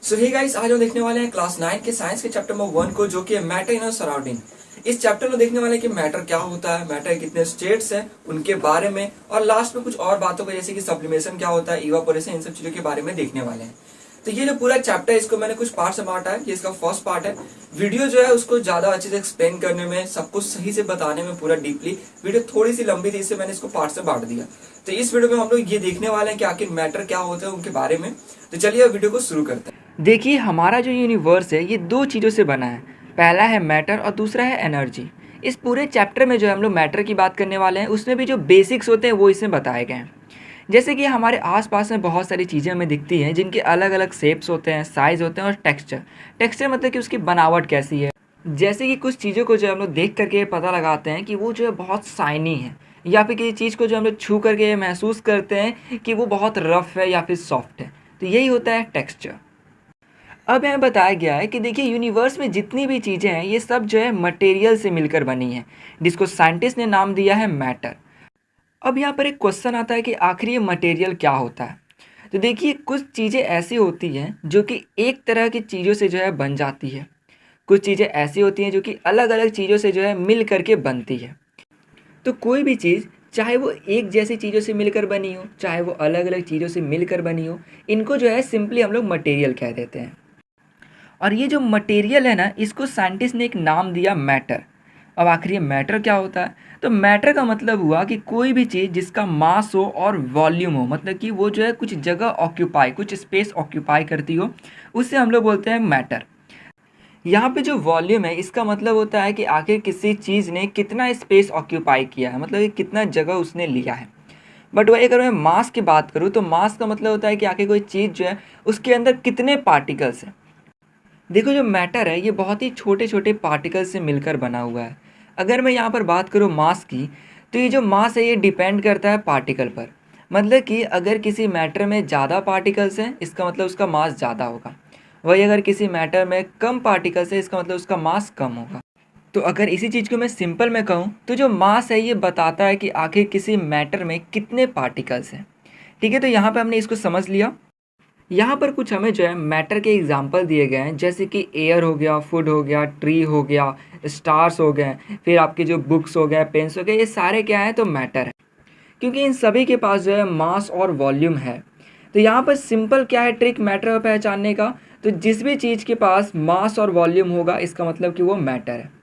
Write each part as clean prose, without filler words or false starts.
सो hey guys, आज हम देखने वाले हैं क्लास 9 के साइंस के चैप्टर नंबर 1 को, जो कि है मैटर इन सराउंडिंग। इस चैप्टर में देखने वाले हैं कि मैटर क्या होता है, मैटर कितने स्टेट्स हैं उनके बारे में, और लास्ट में कुछ और बातों को जैसे कि सब्लिमेशन क्या होता है, इवापोरेशन, इन सब चीजों के बारे में देखने वाले हैं। तो ये जो पूरा चैप्टर है इसको मैंने कुछ पार्ट में बांटा है। ये इसका फर्स्ट पार्ट है। वीडियो जो है उसको ज्यादा अच्छे से एक्सप्लेन करने में, सब कुछ सही से बताने में पूरा डीपली, वीडियो थोड़ी सी लंबी थी, इससे मैंने इसको पार्ट से बांट दिया। तो इस वीडियो में हम लोग ये देखने वाले हैं कि आखिर मैटर क्या होता है उनके बारे में। तो चलिए अब वीडियो को शुरू करते हैं। देखिए, हमारा जो यूनिवर्स है ये दो चीज़ों से बना है। पहला है मैटर और दूसरा है एनर्जी। इस पूरे चैप्टर में जो है हम लोग मैटर की बात करने वाले हैं, उसमें भी जो बेसिक्स होते हैं वो इसमें बताए गए हैं। जैसे कि हमारे आसपास में बहुत सारी चीज़ें हमें दिखती हैं जिनके अलग अलग शेप्स होते हैं, साइज़ होते हैं और टेक्सचर। टेक्सचर मतलब कि उसकी बनावट कैसी है। जैसे कि कुछ चीज़ों को जो हम लोग देख करके पता लगाते हैं कि वो जो है बहुत शाइनी है, या फिर किसी चीज़ को जो हम लोग छू करके महसूस करते हैं कि वो बहुत रफ है या फिर सॉफ्ट है। तो यही होता है टेक्सचर। अब यहाँ बताया गया है कि देखिए, यूनिवर्स में जितनी भी चीज़ें हैं ये सब जो है मटेरियल से मिलकर बनी हैं, जिसको साइंटिस्ट ने नाम दिया है मैटर। अब यहाँ पर एक क्वेश्चन आता है कि आखिर ये मटेरियल क्या होता है। तो देखिए, कुछ चीज़ें ऐसी होती हैं जो कि एक तरह की चीज़ों से जो है बन जाती है। कुछ चीज़ें ऐसी होती हैं जो कि अलग अलग चीज़ों से जो है मिल करके बनती है। तो कोई भी चीज़, चाहे वो एक जैसी चीज़ों से मिलकर बनी हो, चाहे वो अलग अलग चीज़ों से मिलकर बनी हो, इनको जो है सिंपली हम लोग मटेरियल कह देते हैं। और ये जो मटेरियल है ना, इसको साइंटिस्ट ने एक नाम दिया मैटर। अब आखिर ये मैटर क्या होता है? तो मैटर का मतलब हुआ कि कोई भी चीज़ जिसका मास हो और वॉल्यूम हो, मतलब कि वो जो है कुछ जगह ऑक्यूपाई, कुछ स्पेस ऑक्यूपाई करती हो, उससे हम लोग बोलते हैं मैटर। यहाँ पे जो वॉल्यूम है इसका मतलब होता है कि आखिर किसी चीज़ ने कितना स्पेस ऑक्यूपाई किया है, मतलब कि कितना जगह उसने लिया है। बट वही अगर मैं मास की बात करूँ तो मास का मतलब होता है कि आखिर कोई चीज़ जो है उसके अंदर कितने पार्टिकल्स हैं। देखो, जो मैटर है ये बहुत ही छोटे छोटे पार्टिकल से मिलकर बना हुआ है। अगर मैं यहाँ पर बात करूँ मास की, तो ये जो मास है ये डिपेंड करता है पार्टिकल पर। मतलब कि अगर किसी मैटर में ज़्यादा पार्टिकल्स हैं, इसका मतलब उसका मास ज़्यादा होगा। वही अगर किसी मैटर में कम पार्टिकल्स है, इसका मतलब उसका मास कम होगा। तो अगर इसी चीज़ को मैं सिंपल में कहूँ तो जो मास है ये बताता है कि आखिर किसी मैटर में कितने पार्टिकल्स हैं। ठीक है, तो यहाँ पे हमने इसको समझ लिया। यहाँ पर कुछ हमें जो है मैटर के एग्जाम्पल दिए गए हैं, जैसे कि एयर हो गया, फूड हो गया, ट्री हो गया, स्टार्स हो गए, फिर आपके जो बुक्स हो गए, पेन्स हो गए, ये सारे क्या हैं? तो मैटर है। क्योंकि इन सभी के पास जो है मास और वॉल्यूम है। तो यहाँ पर सिंपल क्या है ट्रिक मैटर को पहचानने का? तो जिस भी चीज़ के पास मास और वॉल्यूम होगा, इसका मतलब कि वो मैटर है।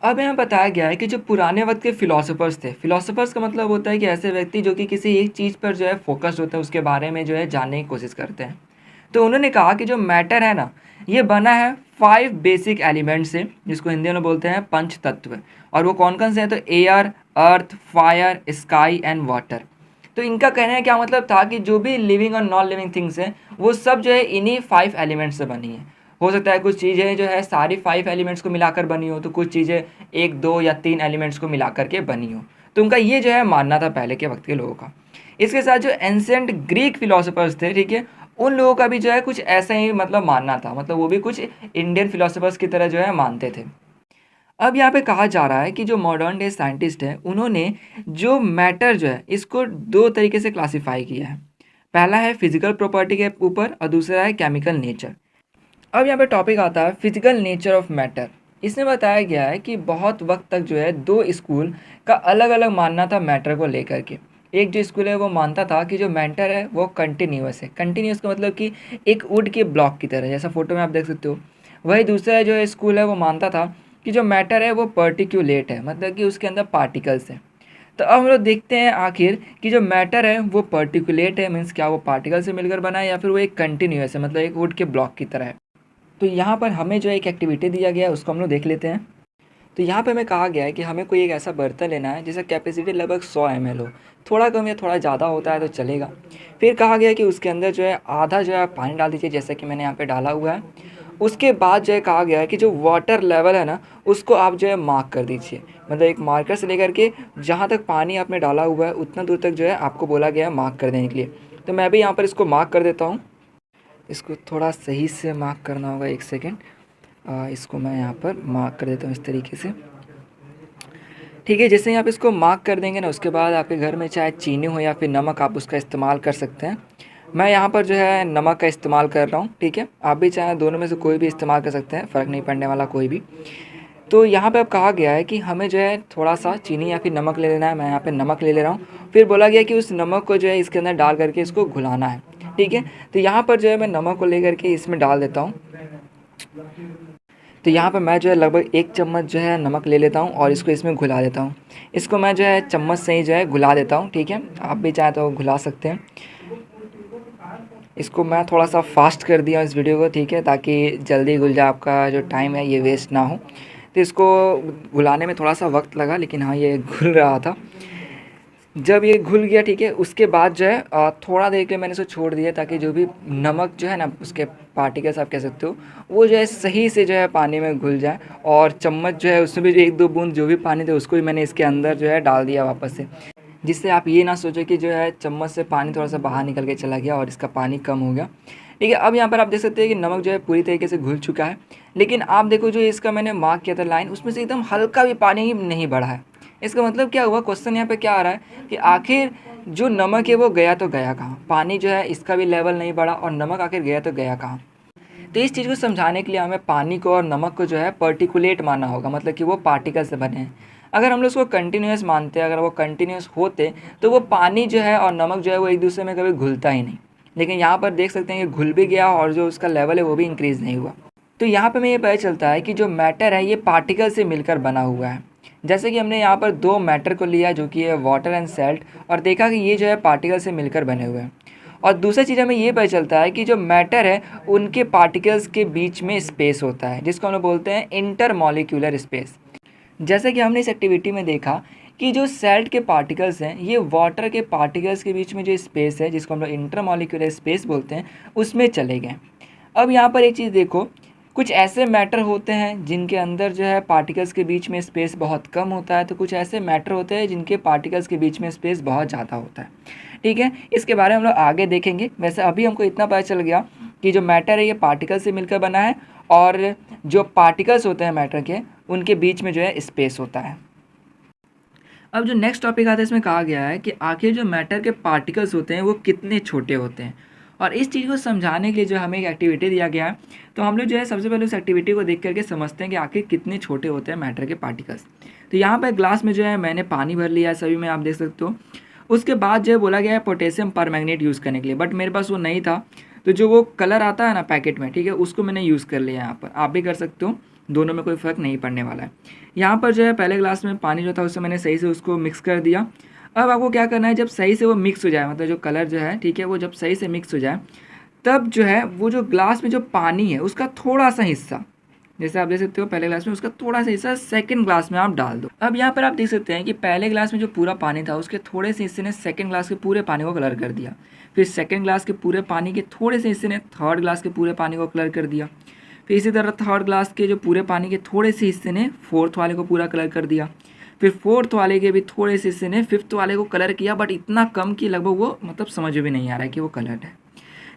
अब यहाँ बताया गया है कि जो पुराने वक्त के फिलोसोफर्स थे, फिलोसोफर्स का मतलब होता है कि ऐसे व्यक्ति जो कि किसी एक चीज़ पर जो है फोकस्ड होते हैं, उसके बारे में जो है जानने की कोशिश करते हैं। तो उन्होंने कहा कि जो मैटर है ना, ये बना है 5 बेसिक एलिमेंट से, जिसको हिंदी में बोलते हैं पंच तत्व। और वो कौन कौन से हैं? तो air, earth, fire, sky and water. तो इनका कहने का क्या मतलब था कि जो भी लिविंग और नॉन लिविंग थिंग्स हैं वो सब जो है इन्हीं 5 एलिमेंट्स से बनी है। हो सकता है कुछ चीज़ें जो है सारी 5 एलिमेंट्स को मिलाकर बनी हो, तो कुछ चीज़ें 1, 2 या 3 एलिमेंट्स को मिलाकर के बनी हो। तो उनका ये जो है मानना था पहले के वक्त के लोगों का। इसके साथ जो एंशिएंट ग्रीक फिलोसोफर्स थे, ठीक है, उन लोगों का भी जो है कुछ ऐसा ही मतलब मानना था। मतलब वो भी कुछ इंडियन फिलोसोफर्स की तरह जो है मानते थे। अब यहाँ पे कहा जा रहा है कि जो मॉडर्न डे साइंटिस्ट हैं, उन्होंने जो मैटर जो है इसको 2 तरीके से क्लासिफाई किया है। पहला है फिजिकल प्रॉपर्टी के ऊपर और दूसरा है केमिकल नेचर। अब यहाँ पे टॉपिक आता है फिजिकल नेचर ऑफ मैटर। इसमें बताया गया है कि बहुत वक्त तक जो है 2 स्कूल का अलग अलग मानना था मैटर को लेकर के। एक जो स्कूल है वो मानता था कि जो मैटर है वो कंटिन्यूअस है। कंटिन्यूअस का मतलब कि एक वुड के ब्लॉक की तरह, जैसा फोटो में आप देख सकते हो। वही दूसरा जो स्कूल है वो मानता था कि जो मैटर है वो पर्टिकुलेट है, मतलब कि उसके अंदर पार्टिकल्स हैं। तो अब हम लोग देखते हैं आखिर कि जो मैटर है वो पर्टिकुलेट है, मीन्स क्या वो पार्टिकल से मिलकर बना है, या फिर वो एक कंटिन्यूअस है, मतलब एक वुड के ब्लॉक की तरह है। तो यहाँ पर हमें जो एक एक्टिविटी दिया गया है उसको हम लोग देख लेते हैं। तो यहाँ पे हमें कहा गया है कि हमें कोई एक ऐसा बर्तन लेना है जिसका कैपेसिटी लगभग 100 ml हो। थोड़ा कम या थोड़ा ज़्यादा होता है तो चलेगा। फिर कहा गया है कि उसके अंदर जो है आधा जो है पानी डाल दीजिए, जैसा कि मैंने यहाँ पे डाला हुआ है। उसके बाद जो है कहा गया है कि जो वाटर लेवल है ना, उसको आप जो है मार्क कर दीजिए। मतलब एक मार्कर से लेकर के जहाँ तक पानी आपने डाला हुआ है उतना दूर तक जो है आपको बोला गया है मार्क कर देने के लिए। तो मैं भी यहाँ पर इसको मार्क कर देता हूँ। इसको थोड़ा सही से मार्क करना होगा, 1 सेकेंड। इसको मैं यहाँ पर मार्क कर देता हूँ इस तरीके से। ठीक है, जैसे ही आप इसको मार्क कर देंगे ना, उसके बाद आपके घर में चाहे चीनी हो या फिर नमक, आप उसका इस्तेमाल कर सकते हैं। मैं यहाँ पर जो है नमक का इस्तेमाल कर रहा हूँ, ठीक है। आप भी चाहें दोनों में से कोई भी इस्तेमाल कर सकते हैं, फ़र्क नहीं पड़ने वाला कोई भी। तो यहाँ पे अब कहा गया है कि हमें जो है थोड़ा-सा चीनी या फिर नमक ले लेना है। मैं यहाँ पे नमक ले रहा हूँ। फिर बोला गया कि उस नमक को जो है इसके अंदर डाल करके इसको घुलाना है, ठीक है। तो यहाँ पर जो है मैं नमक को लेकर के इसमें डाल देता हूँ। तो यहाँ पे मैं जो है लगभग 1 चम्मच जो है नमक ले लेता हूँ और इसको इसमें घुला देता हूँ। इसको मैं जो है चम्मच से ही जो है घुला देता हूँ, ठीक है। आप भी चाहें तो घुला सकते हैं। इसको मैं थोड़ा-सा फ़ास्ट कर दिया इस वीडियो को, ठीक है, ताकि जल्दी घुल जाए, आपका जो टाइम है ये वेस्ट ना हो। तो इसको घुलाने में थोड़ा-सा वक्त लगा, लेकिन हाँ ये घुल रहा था। जब ये घुल गया, ठीक है, उसके बाद जो है थोड़ा देर के लिए मैंने इसको छोड़ दिया ताकि जो भी नमक जो है ना उसके पार्टिकल्स आप कह सकते हो, वो जो है सही से जो है पानी में घुल जाए। और चम्मच जो है उसमें भी 1-2 बूंद जो भी पानी थे उसको भी मैंने इसके अंदर जो है डाल दिया वापस से, जिससे आप ये ना सोचो कि जो है चम्मच से पानी थोड़ा-सा बाहर निकल के चला गया और इसका पानी कम हो गया, ठीक है। अब यहाँ पर आप देख सकते हैं कि नमक जो है पूरी तरीके से घुल चुका है। लेकिन आप देखो जो इसका मैंने मार्क किया था लाइन, उसमें से एकदम हल्का भी पानी ही नहीं बढ़ा है। इसका मतलब क्या हुआ, क्वेश्चन यहाँ पे क्या आ रहा है कि आखिर जो नमक है वो गया तो गया कहाँ? पानी जो है इसका भी लेवल नहीं बढ़ा और नमक आखिर गया तो गया कहाँ? तो इस चीज़ को समझाने के लिए हमें पानी को और नमक को जो है पर्टिकुलेट मानना होगा, मतलब कि वो पार्टिकल से बने हैं। अगर हम लोग उसको कंटिन्यूस मानते, अगर वो कंटिन्यूस होते तो वो पानी जो है और नमक जो है वो एक दूसरे में कभी घुलता ही नहीं। लेकिन यहाँ पर देख सकते हैं कि घुल भी गया और जो उसका लेवल है वो भी इंक्रीज़ नहीं हुआ। तो यहाँ पे हमें ये पता चलता है कि जो मैटर है ये पार्टिकल से मिलकर बना हुआ है। जैसे कि हमने यहाँ पर 2 मैटर को लिया जो कि है वाटर एंड सॉल्ट, और देखा कि ये जो है पार्टिकल से मिलकर बने हुए हैं। और दूसरी चीज़ हमें ये पता चलता है कि जो मैटर है उनके पार्टिकल्स के बीच में स्पेस होता है, जिसको हम लोग बोलते हैं इंटरमॉलिक्यूलर स्पेस। जैसे कि हमने इस एक्टिविटी में देखा कि जो सॉल्ट के पार्टिकल्स हैं ये वाटर के पार्टिकल्स के बीच में जो स्पेस है, जिसको हम लोग इंटरमॉलिक्यूलर स्पेस बोलते हैं, उसमें चले गए। अब यहाँ पर एक चीज़ देखो, कुछ ऐसे मैटर होते हैं जिनके अंदर जो है पार्टिकल्स के बीच में स्पेस बहुत कम होता है, तो कुछ ऐसे मैटर होते हैं जिनके पार्टिकल्स के बीच में स्पेस बहुत ज़्यादा होता है, ठीक है। इसके बारे में हम लोग आगे देखेंगे। वैसे अभी हमको इतना पता चल गया कि जो मैटर है ये पार्टिकल से मिलकर बना है और जो पार्टिकल्स होते हैं मैटर के, उनके बीच में जो है स्पेस होता है। अब जो नेक्स्ट टॉपिक आता है इसमें कहा गया है कि आखिर जो मैटर के पार्टिकल्स होते हैं वो कितने छोटे होते हैं। और इस चीज़ को समझाने के लिए जो हमें एक एक्टिविटी दिया गया है, तो हम लोग जो है सबसे पहले उस एक्टिविटी को देख करके समझते हैं कि आखिर कितने छोटे होते हैं मैटर के पार्टिकल्स। तो यहाँ पर ग्लास में जो है मैंने पानी भर लिया है, सभी में आप देख सकते हो। उसके बाद जो है बोला गया है पोटेशियम परमैंगनेट यूज़ करने के लिए, बट मेरे पास वो नहीं था। तो जो वो कलर आता है ना पैकेट में, ठीक है, उसको मैंने यूज़ कर लिया यहाँ पर। आप भी कर सकते हो, दोनों में कोई फ़र्क नहीं पड़ने वाला है। यहाँ पर जो है पहले ग्लास में पानी जो था उससे मैंने सही से उसको मिक्स कर दिया। अब आपको क्या करना है, जब सही से वो मिक्स हो जाए, मतलब जो कलर जो है, ठीक है, वो जब सही से मिक्स हो जाए, तब जो है वो जो ग्लास में जो पानी है उसका थोड़ा सा हिस्सा, जैसे आप देख सकते हो पहले ग्लास में, उसका थोड़ा सा हिस्सा सेकंड ग्लास में आप डाल दो। अब यहाँ पर आप देख सकते हैं कि पहले ग्लास में जो पूरा पानी था उसके थोड़े से हिस्से ने सेकंड ग्लास के पूरे पानी को कलर कर दिया। फिर सेकंड ग्लास के पूरे पानी के थोड़े से हिस्से ने थर्ड ग्लास के पूरे पानी को कलर कर दिया। फिर इसी तरह थर्ड ग्लास के जो पूरे पानी के थोड़े से हिस्से ने फोर्थ वाले को पूरा कलर कर दिया। फिर फोर्थ वाले के भी थोड़े से हिस्से ने फिफ्थ वाले को कलर किया, बट इतना कम कि लगभग वो मतलब समझ में भी नहीं आ रहा है कि वो कलर है।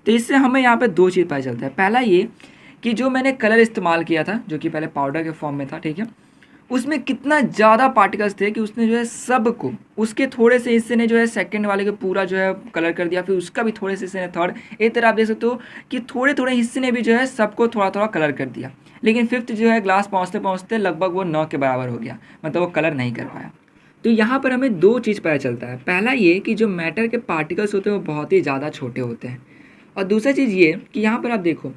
तो इससे हमें यहाँ पे 2 चीज़ पता चलता है। पहला ये कि जो मैंने कलर इस्तेमाल किया था, जो कि पहले पाउडर के फॉर्म में था, ठीक है, उसमें कितना ज़्यादा पार्टिकल्स थे कि उसने जो है सबको, उसके थोड़े से हिस्से ने जो है सेकंड वाले को पूरा जो है कलर कर दिया, फिर उसका भी थोड़े से हिस्से ने थर्ड। एक तरह आप देख सकते हो कि थोड़े थोड़े हिस्से ने भी जो है सबको थोड़ा थोड़ा कलर कर दिया। लेकिन फिफ्थ जो है ग्लास पहुँचते पहुँचते लगभग वो 9 के बराबर हो गया, मतलब वो कलर नहीं कर पाया। तो यहाँ पर हमें 2 चीज़ पता चलता है। पहला ये कि जो मैटर के पार्टिकल्स होते हैं वो बहुत ही ज़्यादा छोटे होते हैं, और दूसरा चीज़ ये कि यहाँ पर आप देखो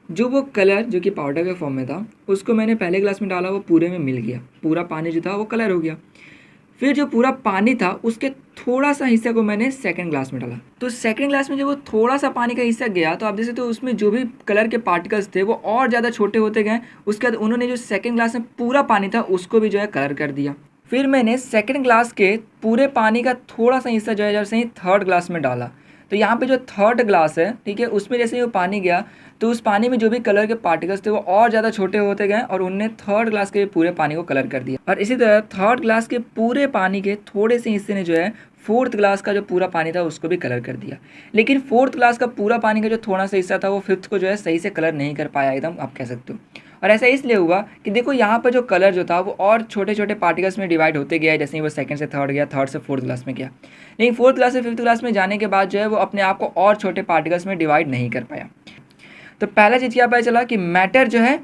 जो वो कलर जो कि पाउडर के फॉर्म में था उसको मैंने पहले ग्लास में डाला, वो पूरे में मिल गया, पूरा पानी जो था वो कलर हो गया। फिर जो पूरा पानी था उसके थोड़ा सा हिस्से को मैंने सेकंड ग्लास में डाला। तो सेकंड ग्लास में जब वो थोड़ा सा पानी का हिस्सा गया तो आप देख सकते हो उसमें जो भी कलर के पार्टिकल्स थे वो और ज़्यादा छोटे होते गए। उसके बाद उन्होंने जो सेकंड ग्लास में पूरा पानी था उसको भी जो है कलर कर दिया। फिर मैंने सेकंड ग्लास के पूरे पानी का थोड़ा सा हिस्सा जो है जैसे ही थर्ड ग्लास में डाला। तो यहाँ पे जो थर्ड ग्लास है, ठीक है, उसमें जैसे ही वो पानी गया तो उस पानी में जो भी कलर के पार्टिकल्स थे वो और ज़्यादा छोटे होते गए और उनने थर्ड ग्लास के पूरे पानी को कलर कर दिया। और इसी तरह थर्ड ग्लास के पूरे पानी के थोड़े से हिस्से ने जो है फोर्थ ग्लास का जो पूरा पानी था उसको भी कलर कर दिया। लेकिन फोर्थ ग्लास का पूरा पानी का जो थोड़ा सा हिस्सा था वो फिफ्थ को जो है सही से कलर नहीं कर पाया एकदम, आप कह सकते हो। और ऐसा इसलिए हुआ कि देखो यहाँ पर जो कलर जो था वो और छोटे छोटे पार्टिकल्स में डिवाइड होते गया, जैसे ही वो सेकंड से थर्ड गया, थर्ड से फोर्थ क्लास में गया। लेकिन फोर्थ क्लास से फिफ्थ क्लास में जाने के बाद जो है वो अपने आप को और छोटे पार्टिकल्स में डिवाइड नहीं कर पाया। तो पहला चीज़ क्या पता चला कि मैटर जो है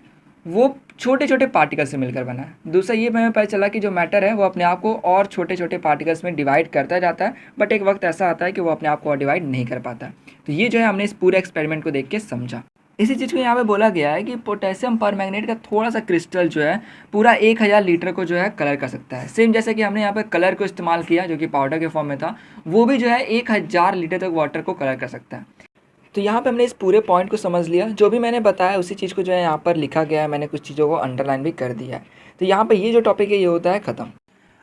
वो छोटे छोटे पार्टिकल से मिलकर बना है। दूसरा ये हमें पता चला कि जो मैटर है वो अपने आप को और छोटे छोटे पार्टिकल्स में डिवाइड करता जाता है, बट एक वक्त ऐसा आता है कि वो अपने आप को और डिवाइड नहीं कर पाता। तो ये जो है हमने इस पूरे एक्सपेरिमेंट को देख के समझा। इसी चीज़ को यहाँ पे बोला गया है कि पोटेशियम परमैंगनेट का थोड़ा सा क्रिस्टल जो है पूरा 1000 लीटर को जो है कलर कर सकता है। सेम जैसे कि हमने यहाँ पे कलर को इस्तेमाल किया जो कि पाउडर के फॉर्म में था, वो भी जो है 1000 लीटर तक वाटर को कलर कर सकता है। तो यहाँ पे हमने इस पूरे पॉइंट को समझ लिया, जो भी मैंने बताया उसी चीज़ को जो है यहाँ पर लिखा गया है, मैंने कुछ चीज़ों को अंडरलाइन भी कर दिया है। तो यहाँ पे ये जो टॉपिक है ये होता है ख़त्म।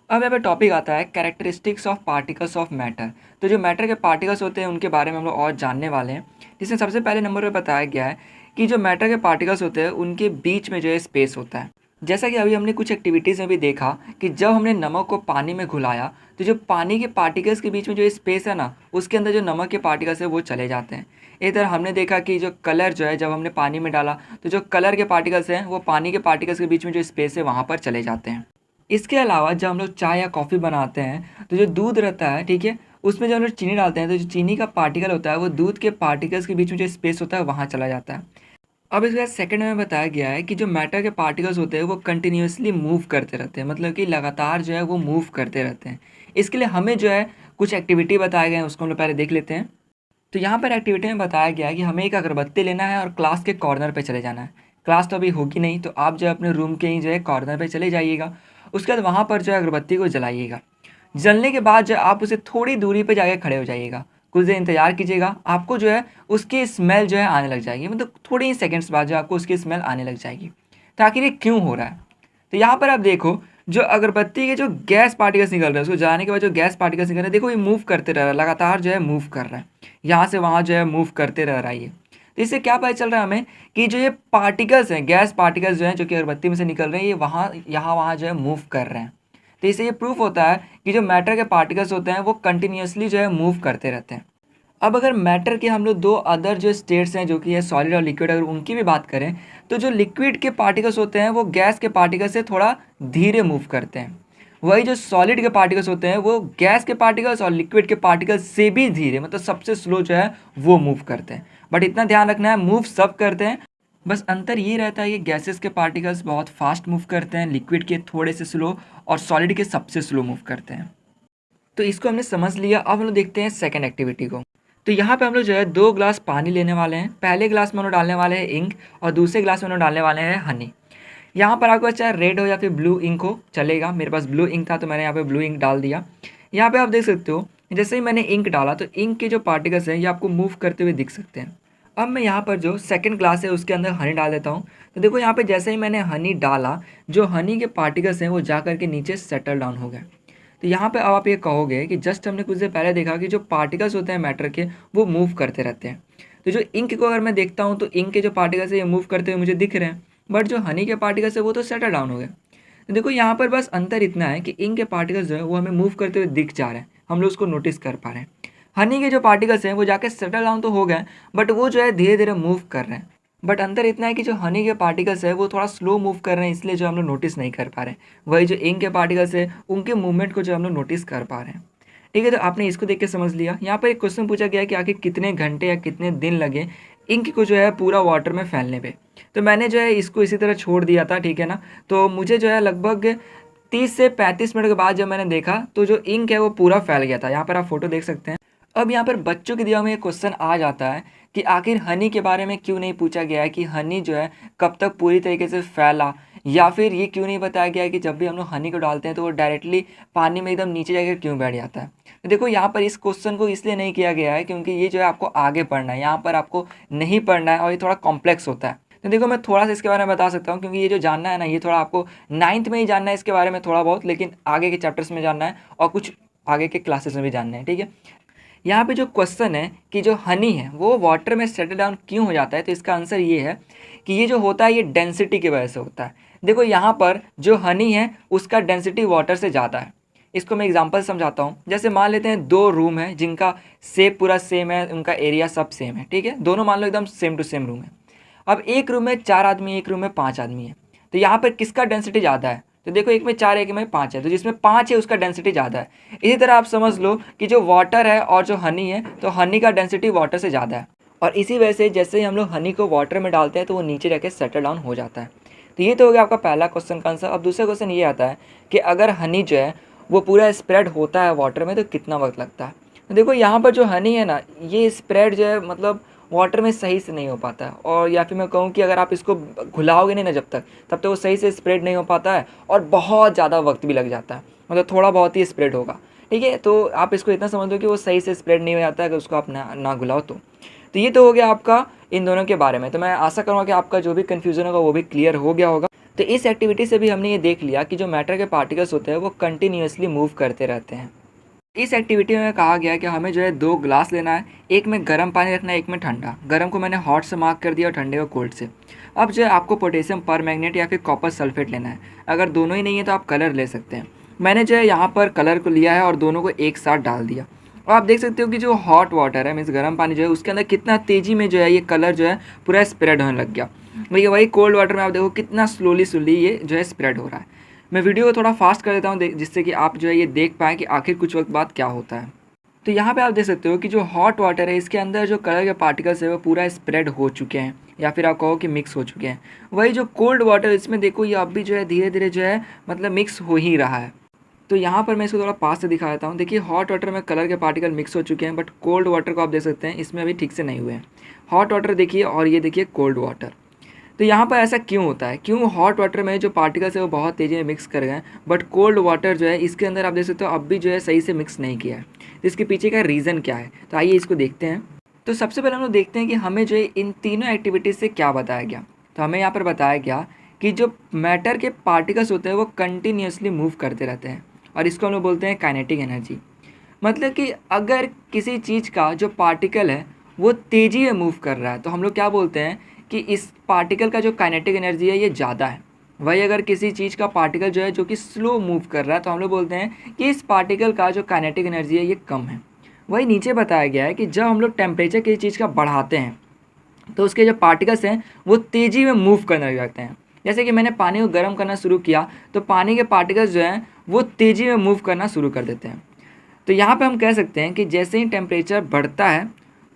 अब यहाँ पे टॉपिक आता है characteristics of particles of matter. तो जो मैटर के पार्टिकल्स होते हैं उनके बारे में हम लोग और जानने वाले हैं, जिसमें सबसे पहले नंबर पर बताया गया है कि जो मैटर के पार्टिकल्स होते हैं उनके बीच में जो है स्पेस होता है। जैसा कि अभी हमने कुछ एक्टिविटीज़ में भी देखा कि जब हमने नमक को पानी में घुलाया तो जो पानी के पार्टिकल्स के बीच में जो स्पेस है ना, उसके अंदर जो नमक के पार्टिकल्स है वो चले जाते हैं। इस तरह हमने देखा कि जो कलर जो है जब हमने पानी में डाला तो जो कलर के पार्टिकल्स हैं वो पानी के पार्टिकल्स के बीच में जो स्पेस है वहाँ पर चले जाते हैं। इसके अलावा जब हम लोग चाय या कॉफ़ी बनाते हैं तो जो दूध रहता है, ठीक है, उसमें जब हम लोग चीनी डालते हैं तो जो चीनी का पार्टिकल होता है वो दूध के पार्टिकल्स के बीच में जो स्पेस होता है वहाँ चला जाता है। अब इसके बाद सेकंड में बताया गया है कि जो मैटर के पार्टिकल्स होते हैं वो कंटिन्यूसली मूव करते रहते हैं, मतलब कि लगातार जो है वो मूव करते रहते हैं। इसके लिए हमें जो है कुछ एक्टिविटी बताए गए हैं, उसको हम लोग पहले देख लेते हैं। तो यहाँ पर एक्टिविटी में बताया गया है कि हमें एक अगरबत्ती लेना है और क्लास के कॉर्नर पे चले जाना है। क्लास तो अभी होगी नहीं, तो आप जो है अपने रूम के ही जो है कॉर्नर पे चले जाइएगा। उसके बाद वहाँ पर जो है अगरबत्ती को जलाइएगा। जलने के बाद जो आप उसे थोड़ी दूरी पे जाके खड़े हो जाइएगा, कुछ देर इंतजार कीजिएगा, आपको जो है उसकी स्मेल जो है आने लग जाएगी, मतलब थोड़ी ही सेकंड्स बाद जो आपको उसकी स्मेल आने लग जाएगी। तो आखिर ये क्यों हो रहा है? तो यहाँ पर आप देखो जो अगरबत्ती के जो गैस पार्टिकल्स निकल रहे हैं, उसको जलाने के बाद जो गैस पार्टिकल्स निकल रहे हैं, देखो ये मूव करते रह रहा है, लगातार जो है मूव कर रहा है, यहाँ से वहाँ जो है मूव करते रह रहा है ये। तो इससे क्या पता चल रहा है हमें कि जो ये पार्टिकल्स हैं, गैस पार्टिकल्स जो हैं जो कि अगरबत्ती में से निकल रहे हैं, ये वहाँ यहाँ वहाँ जो है मूव कर रहे हैं। तो इससे ये प्रूफ होता है कि जो मैटर के पार्टिकल्स होते हैं वो कंटिन्यूसली जो है मूव करते रहते हैं। अब अगर मैटर के हम लोग दो अदर जो स्टेट्स हैं जो कि है सॉलिड और लिक्विड, अगर उनकी भी बात करें तो जो लिक्विड के पार्टिकल्स होते हैं वो गैस के पार्टिकल्स से थोड़ा धीरे मूव करते हैं। वही जो सॉलिड के पार्टिकल्स होते हैं वो गैस के पार्टिकल्स और लिक्विड के पार्टिकल्स से भी धीरे, मतलब सबसे स्लो जो है वो मूव करते हैं। बट इतना ध्यान रखना है, मूव सब करते हैं, बस अंतर ये रहता है कि गैसेस के पार्टिकल्स बहुत फास्ट मूव करते हैं, लिक्विड के थोड़े से स्लो, और सॉलिड के सबसे स्लो मूव करते हैं। तो इसको हमने समझ लिया। अब हम लोग देखते हैं सेकेंड एक्टिविटी को। तो यहाँ पे हम लोग जो है 2 ग्लास पानी लेने वाले हैं। पहले ग्लास में हम लोग डालने वाले हैं इंक और दूसरे ग्लास में हम लोग डालने वाले हैं हनी। यहाँ पर आपको चाहे रेड हो या फिर ब्लू इंक हो चलेगा, मेरे पास ब्लू इंक था तो मैंने यहाँ पे ब्लू इंक डाल दिया। यहाँ पे आप देख सकते हो जैसे ही मैंने इंक डाला तो इंक के जो पार्टिकल्स हैं ये आपको मूव करते हुए दिख सकते हैं। अब मैं यहाँ पर जो सेकंड ग्लास है उसके अंदर हनी डाल देता हूँ। तो देखो यहाँ पे जैसे ही मैंने हनी डाला, जो हनी के पार्टिकल्स हैं वो जा करके नीचे सेटल डाउन हो गए। तो यहाँ पे अब आप ये कहोगे कि जस्ट हमने कुछ देर पहले देखा कि जो पार्टिकल्स होते हैं मैटर के वो मूव करते रहते हैं। तो जो इंक को अगर मैं देखता हूँ तो इंक के जो पार्टिकल्स है ये मूव करते हुए मुझे दिख रहे हैं, बट जो हनी के पार्टिकल्स है वो तो सेटल डाउन हो गए। तो देखो यहाँ पर बस अंतर इतना है कि इंक के पार्टिकल्स जो है वो हमें मूव करते हुए दिख जा रहे हैं, हम लोग उसको नोटिस कर पा रहे हैं। हनी के जो पार्टिकल्स हैं वो जाके सेटल डाउन तो हो गए, बट वो जो है धीरे धीरे मूव कर रहे हैं। बट अंतर इतना है कि जो हनी के पार्टिकल्स है वो थोड़ा स्लो मूव कर रहे हैं, इसलिए जो हम लोग नोटिस नहीं कर पा रहे हैं। वही जो इंक के पार्टिकल्स है उनके मूवमेंट को जो हम लोग नोटिस कर पा रहे हैं। ठीक है, तो आपने इसको देख के समझ लिया। यहाँ पर एक क्वेश्चन पूछा गया कि आखिर कितने घंटे या कितने दिन लगे इंक को जो है पूरा वाटर में फैलने पे। तो मैंने जो है इसको इसी तरह छोड़ दिया था, ठीक है ना। तो मुझे जो है लगभग 30 से 35 मिनट के बाद जब मैंने देखा तो जो इंक है वो पूरा फैल गया था। यहाँ पर आप फोटो देख सकते हैं। अब यहाँ पर बच्चों की दिया में एक क्वेश्चन आ जाता है कि आखिर हनी के बारे में क्यों नहीं पूछा गया है कि हनी जो है कब तक पूरी तरीके से फैला, या फिर ये क्यों नहीं बताया गया है कि जब भी हम लोग हनी को डालते हैं तो वो डायरेक्टली पानी में एकदम नीचे जाकर क्यों बैठ जाता है। तो देखो यहाँ पर इस क्वेश्चन को इसलिए नहीं किया गया है क्योंकि ये जो है आपको आगे पढ़ना है, यहाँ पर आपको नहीं पढ़ना है और ये थोड़ा कॉम्प्लेक्स होता है। तो देखो मैं थोड़ा सा इसके बारे में बता सकता हूँ क्योंकि ये जो जानना है ना ये थोड़ा आपको 9th में ही जानना है इसके बारे में थोड़ा बहुत, लेकिन आगे के चैप्टर्स में जानना है और कुछ आगे के क्लासेस में भी जानना है। ठीक है, यहाँ पे जो क्वेश्चन है कि जो हनी है वो वाटर में सेटल डाउन क्यों हो जाता है, तो इसका आंसर ये है कि ये जो होता है ये डेंसिटी की वजह से होता है। देखो यहाँ पर जो हनी है उसका डेंसिटी वाटर से ज़्यादा है, इसको मैं एग्जांपल समझाता हूँ। जैसे मान लेते हैं दो रूम है जिनका शेप पूरा सेम है, उनका एरिया सब सेम है, ठीक है, दोनों मान लो एकदम सेम टू सेम रूम है। अब एक रूम में 4 आदमी, एक रूम में 5 आदमी है, तो यहाँ पर किसका डेंसिटी ज़्यादा है? तो देखो एक में 4 एक में 5 है, तो जिसमें 5 है उसका डेंसिटी ज़्यादा है। इसी तरह आप समझ लो कि जो वाटर है और जो हनी है, तो हनी का डेंसिटी वाटर से ज़्यादा है, और इसी वजह से जैसे ही हम लोग हनी को वाटर में डालते हैं तो वो नीचे जाके सेटल डाउन हो जाता है। तो ये तो हो गया आपका पहला क्वेश्चन का आंसर। अब दूसरा क्वेश्चन ये आता है कि अगर हनी जो है वो पूरा स्प्रेड होता है वाटर में तो कितना वक्त लगता है? तो देखो यहाँ पर जो हनी है ना, ये स्प्रेड जो है मतलब वाटर में सही से नहीं हो पाता है, और या फिर मैं कहूँ कि अगर आप इसको घुलाओगे नहीं ना जब तक, तब तक वो सही से स्प्रेड नहीं हो पाता है, और बहुत ज़्यादा वक्त भी लग जाता है, मतलब थोड़ा बहुत ही स्प्रेड होगा, ठीक है। तो आप इसको इतना समझ लो कि वो सही से स्प्रेड नहीं हो जाता है अगर उसको आप ना घुलाओ तो ये तो हो गया आपका इन दोनों के बारे में। तो मैं आशा करूँगा कि आपका जो भी कन्फ्यूज़न होगा वो भी क्लियर हो गया होगा। तो इस एक्टिविटी से भी हमने ये देख लिया कि जो मैटर के पार्टिकल्स होते हैं वो कंटिन्यूअसली मूव करते रहते हैं। इस एक्टिविटी में कहा गया है कि हमें जो है 2 ग्लास लेना है, एक में गर्म पानी रखना है, एक में ठंडा। गर्म को मैंने हॉट से मार्क कर दिया और ठंडे को कोल्ड से। अब जो है आपको पोटेशियम परमैंगनेट या फिर कॉपर सल्फेट लेना है। अगर दोनों ही नहीं है तो आप कलर ले सकते हैं। मैंने जो है यहाँ पर कलर को लिया है और दोनों को एक साथ डाल दिया, और आप देख सकते हो कि जो हॉट वाटर है मीन्स गर्म पानी जो है उसके अंदर कितना तेज़ी में जो है ये कलर जो है पूरा स्प्रेड होने लग गया। भैया वही कोल्ड वाटर में आप देखो कितना स्लोली ये जो है स्प्रेड हो रहा है। मैं वीडियो को थोड़ा फास्ट कर देता हूँ जिससे कि आप जो है ये देख पाएँ कि आखिर कुछ वक्त बाद क्या होता है। तो यहाँ पे आप देख सकते हो कि जो हॉट वाटर है इसके अंदर जो कलर के पार्टिकल्स है वो पूरा स्प्रेड हो चुके हैं, या फिर आप कहो कि मिक्स हो चुके हैं। वही जो कोल्ड वाटर इसमें देखो ये अब भी जो है धीरे धीरे जो है मतलब मिक्स हो ही रहा है। तो यहाँ पर मैं इसको थोड़ा पास से दिखा देता हूँ। देखिए हॉट वाटर में कलर के पार्टिकल मिक्स हो चुके हैं, बट कोल्ड वाटर को आप देख सकते हैं इसमें अभी ठीक से नहीं हुए हैं। हॉट वाटर देखिए और ये देखिए कोल्ड वाटर। तो यहाँ पर ऐसा क्यों होता है? क्यों हॉट वाटर में जो पार्टिकल्स है वो बहुत तेज़ी में मिक्स कर गए, बट कोल्ड वाटर जो है इसके अंदर आप देख सकते हो अब भी जो है सही से मिक्स नहीं किया है। तो इसके पीछे का रीज़न क्या है? तो आइए इसको देखते हैं। तो सबसे पहले हम लोग देखते हैं कि हमें जो है इन तीनों एक्टिविटीज़ से क्या बताया गया। तो हमें यहाँ पर बताया गया कि जो मैटर के पार्टिकल्स होते हैं वो कंटिन्यूसली मूव करते रहते हैं, और इसको हम लोग बोलते हैं काइनेटिक एनर्जी। मतलब कि अगर किसी चीज़ का जो पार्टिकल है वो तेज़ी में मूव कर रहा है तो हम लोग क्या बोलते हैं कि इस पार्टिकल का जो काइनेटिक एनर्जी है ये ज़्यादा है। वही अगर किसी चीज़ का पार्टिकल जो है जो कि स्लो मूव कर रहा है तो हम लोग बोलते हैं कि इस पार्टिकल का जो काइनेटिक एनर्जी है ये कम है। वही नीचे बताया गया है कि जब हम लोग टेम्परेचर किसी चीज़ का बढ़ाते हैं तो उसके जो पार्टिकल्स हैं वो तेज़ी में मूव करने लग जाते हैं। जैसे कि मैंने पानी को गर्म करना शुरू किया तो पानी के पार्टिकल्स जो हैं वो तेज़ी में मूव करना शुरू कर देते हैं। तो यहाँ पे हम कह सकते हैं कि जैसे ही टेम्परेचर बढ़ता है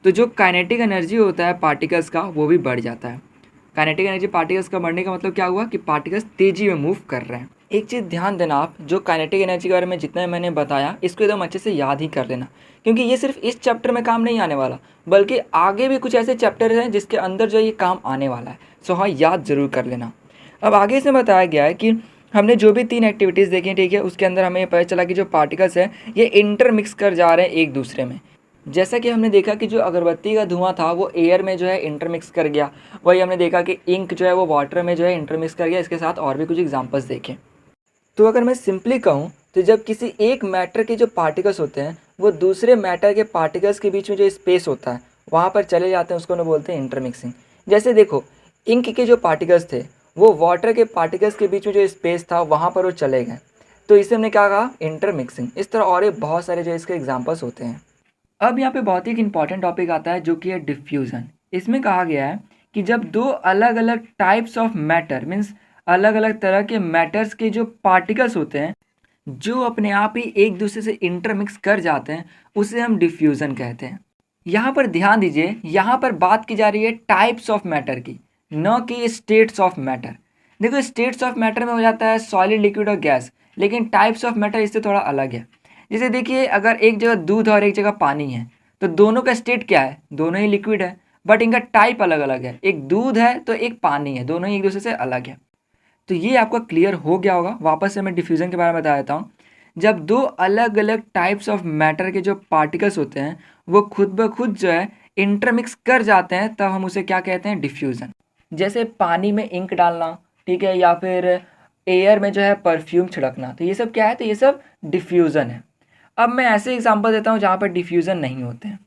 तो जो काइनेटिक एनर्जी होता है पार्टिकल्स का वो भी बढ़ जाता है। काइनेटिक एनर्जी पार्टिकल्स का बढ़ने का मतलब क्या हुआ कि पार्टिकल्स तेज़ी में मूव कर रहे हैं। एक चीज़ ध्यान देना, आप जो काइनेटिक एनर्जी के बारे में जितना मैंने बताया इसको एकदम अच्छे से याद ही कर लेना, क्योंकि ये सिर्फ इस चैप्टर में काम नहीं आने वाला, बल्कि आगे भी कुछ ऐसे चैप्टर हैं जिसके अंदर जो ये काम आने वाला है। सो हाँ, याद ज़रूर कर लेना। अब आगे से बताया गया है कि हमने जो भी 3 एक्टिविटीज़ देखी, ठीक है, उसके अंदर हमें पता चला कि जो पार्टिकल्स हैं ये इंटरमिक्स कर जा रहे हैं एक दूसरे में। जैसा कि हमने देखा कि जो अगरबत्ती का धुआं था वो एयर में जो है इंटरमिक्स कर गया, वही हमने देखा कि इंक जो है वो वाटर में जो है इंटरमिक्स कर गया। इसके साथ और भी कुछ एग्जांपल्स देखें। तो अगर मैं सिंपली कहूँ तो जब किसी एक मैटर के जो पार्टिकल्स होते हैं वो दूसरे मैटर के पार्टिकल्स के बीच में जो स्पेस होता है वहाँ पर चले जाते हैं, उसको हम बोलते हैं इंटरमिक्सिंग। जैसे देखो इंक के जो पार्टिकल्स थे वो वाटर के पार्टिकल्स के बीच में जो स्पेस था वहाँ पर वो चले गए, तो इसे हमने क्या कहा? इंटरमिक्सिंग। इस तरह और बहुत सारे जो इसके एग्जांपल्स होते हैं। अब यहाँ पे बहुत ही एक इंपॉर्टेंट टॉपिक आता है जो कि है डिफ्यूज़न। इसमें कहा गया है कि जब 2 अलग अलग टाइप्स ऑफ मैटर मीन्स अलग अलग तरह के मैटर्स के जो पार्टिकल्स होते हैं जो अपने आप ही एक दूसरे से इंटरमिक्स कर जाते हैं उसे हम डिफ्यूज़न कहते हैं। यहाँ पर ध्यान दीजिए, यहाँ पर बात की जा रही है टाइप्स ऑफ मैटर की, न कि स्टेट्स ऑफ मैटर। देखो स्टेट्स ऑफ मैटर में हो जाता है सॉलिड, लिक्विड और गैस, लेकिन टाइप्स ऑफ मैटर इससे थोड़ा अलग है। जैसे देखिए अगर एक जगह दूध और एक जगह पानी है तो दोनों का स्टेट क्या है? दोनों ही लिक्विड है, बट इनका टाइप अलग अलग है। एक दूध है तो एक पानी है, दोनों ही एक दूसरे से अलग है। तो ये आपका क्लियर हो गया होगा। वापस से मैं डिफ्यूज़न के बारे में बता देता हूँ। जब 2 अलग अलग टाइप्स ऑफ मैटर के जो पार्टिकल्स होते हैं वो खुद ब खुद जो है इंटरमिक्स कर जाते हैं तब हम उसे क्या कहते हैं? डिफ्यूज़न। जैसे पानी में इंक डालना, ठीक है, या फिर एयर में जो है परफ्यूम छिड़कना, तो ये सब क्या है? तो ये सब डिफ्यूज़न है। अब मैं ऐसे एग्जांपल देता हूँ जहाँ पर डिफ्यूज़न नहीं होते हैं।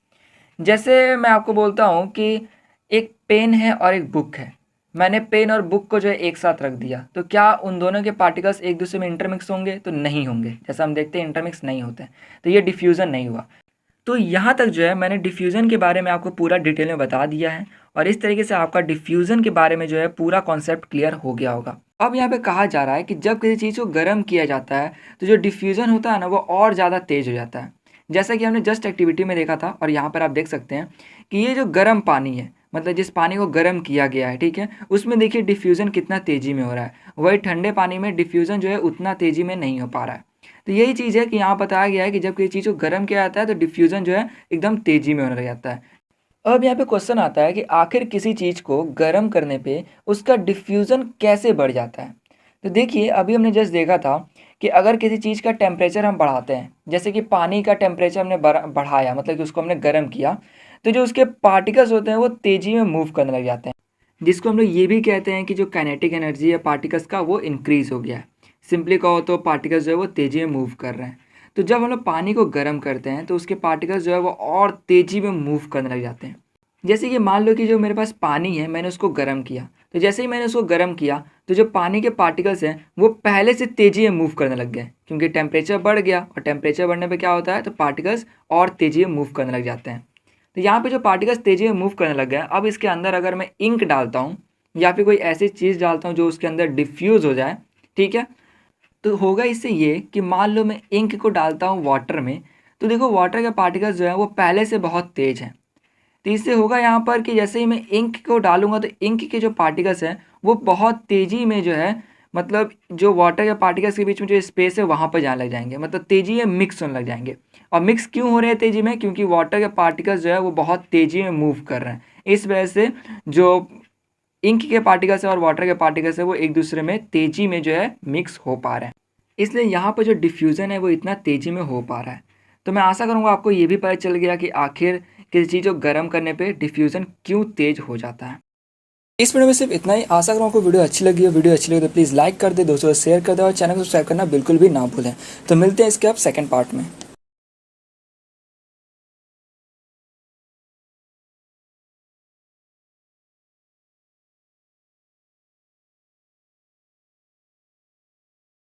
जैसे मैं आपको बोलता हूँ कि एक पेन है और एक बुक है, मैंने पेन और बुक को जो है एक साथ रख दिया, तो क्या उन दोनों के पार्टिकल्स एक दूसरे में इंटरमिक्स होंगे? तो नहीं होंगे। जैसा हम देखते हैं इंटरमिक्स नहीं होते हैं, तो ये डिफ्यूज़न नहीं हुआ। तो यहाँ तक जो है मैंने डिफ्यूज़न के बारे में आपको पूरा डिटेल में बता दिया है, और इस तरीके से आपका डिफ्यूज़न के बारे में जो है पूरा कॉन्सेप्ट क्लियर हो गया होगा। अब यहाँ पे कहा जा रहा है कि जब किसी चीज़ को गर्म किया जाता है तो जो डिफ्यूज़न होता है ना वो और ज़्यादा तेज़ हो जाता है। जैसा कि हमने जस्ट एक्टिविटी में देखा था, और यहाँ पर आप देख सकते हैं कि ये जो गर्म पानी है, मतलब जिस पानी को गर्म किया गया है, ठीक है, उसमें देखिए डिफ्यूज़न कितना तेज़ी में हो रहा है। वही ठंडे पानी में डिफ्यूज़न जो है उतना तेज़ी में नहीं हो पा रहा है। तो यही चीज़ है कि यहाँ बताया गया है कि जब किसी चीज़ को गर्म किया जाता है तो डिफ्यूज़न जो है एकदम तेज़ी में होने लग जाता है। अब यहाँ पे क्वेश्चन आता है कि आखिर किसी चीज़ को गर्म करने पे उसका डिफ्यूज़न कैसे बढ़ जाता है? तो देखिए अभी हमने जस्ट देखा था कि अगर किसी चीज़ का टेम्परेचर हम बढ़ाते हैं, जैसे कि पानी का टेम्परेचर हमने बढ़ाया, मतलब कि उसको हमने गर्म किया, तो जो उसके पार्टिकल्स होते हैं वो तेज़ी में मूव करने लग जाते हैं, जिसको हम लोग ये भी कहते हैं कि जो काइनेटिक एनर्जी है पार्टिकल्स का वो इंक्रीज़ हो गया है। सिंपली कहो तो पार्टिकल्स जो है वो तेज़ी में मूव कर रहे हैं। तो जब हम लोग पानी को गर्म करते हैं तो उसके पार्टिकल्स जो है वो और तेज़ी में मूव करने लग जाते हैं। जैसे कि मान लो कि जो मेरे पास पानी है, मैंने उसको गर्म किया, तो जैसे ही मैंने उसको गर्म किया तो जो पानी के पार्टिकल्स हैं वो पहले से तेज़ी में मूव करने लग गए, क्योंकि टेम्परेचर बढ़ गया, और टेम्परेचर बढ़ने पे क्या होता है, तो पार्टिकल्स और तेज़ी में मूव करने लग जाते हैं। तो यहाँ पे जो पार्टिकल्स तेज़ी में मूव करने लग गए, अब इसके अंदर अगर मैं इंक डालता हूँ या फिर कोई ऐसी चीज़ डालता हूँ जो उसके अंदर डिफ्यूज़ हो जाए, ठीक है, तो होगा इससे ये कि मान लो मैं इंक को डालता हूँ वाटर में, तो देखो वाटर के पार्टिकल्स जो है वो पहले से बहुत तेज़ हैं। तो इससे होगा यहाँ पर कि जैसे ही मैं इंक को डालूंगा तो इंक के जो पार्टिकल्स हैं वो बहुत तेज़ी में जो है, मतलब जो वाटर के पार्टिकल्स के बीच में जो स्पेस है वहाँ पर जाने लग जाएंगे, मतलब तेज़ी में मिक्स होने लग जाएंगे। और मिक्स क्यों हो रहे हैं तेज़ी में? क्योंकि वाटर के पार्टिकल्स जो है वो बहुत तेज़ी में मूव कर रहे हैं। इस वजह से जो इंक के पार्टिकल्स है और वाटर के पार्टिकल्स है वो एक दूसरे में तेज़ी में जो है मिक्स हो पा रहे हैं, इसलिए यहाँ पर जो डिफ्यूज़न है वो इतना तेज़ी में हो पा रहा है। तो मैं आशा करूँगा आपको ये भी पता चल गया कि आखिर किसी चीज़ को गर्म करने पे डिफ्यूज़न क्यों तेज़ हो जाता है। इस वीडियो में सिर्फ इतना ही। आशा करूँ आपको वीडियो अच्छी लगी हो। वीडियो अच्छी लगी तो प्लीज़ लाइक कर दे, दोस्तों को शेयर कर दे, और चैनल को सब्सक्राइब करना बिल्कुल भी ना भूलें। तो मिलते हैं इसके अब सेकंड पार्ट में।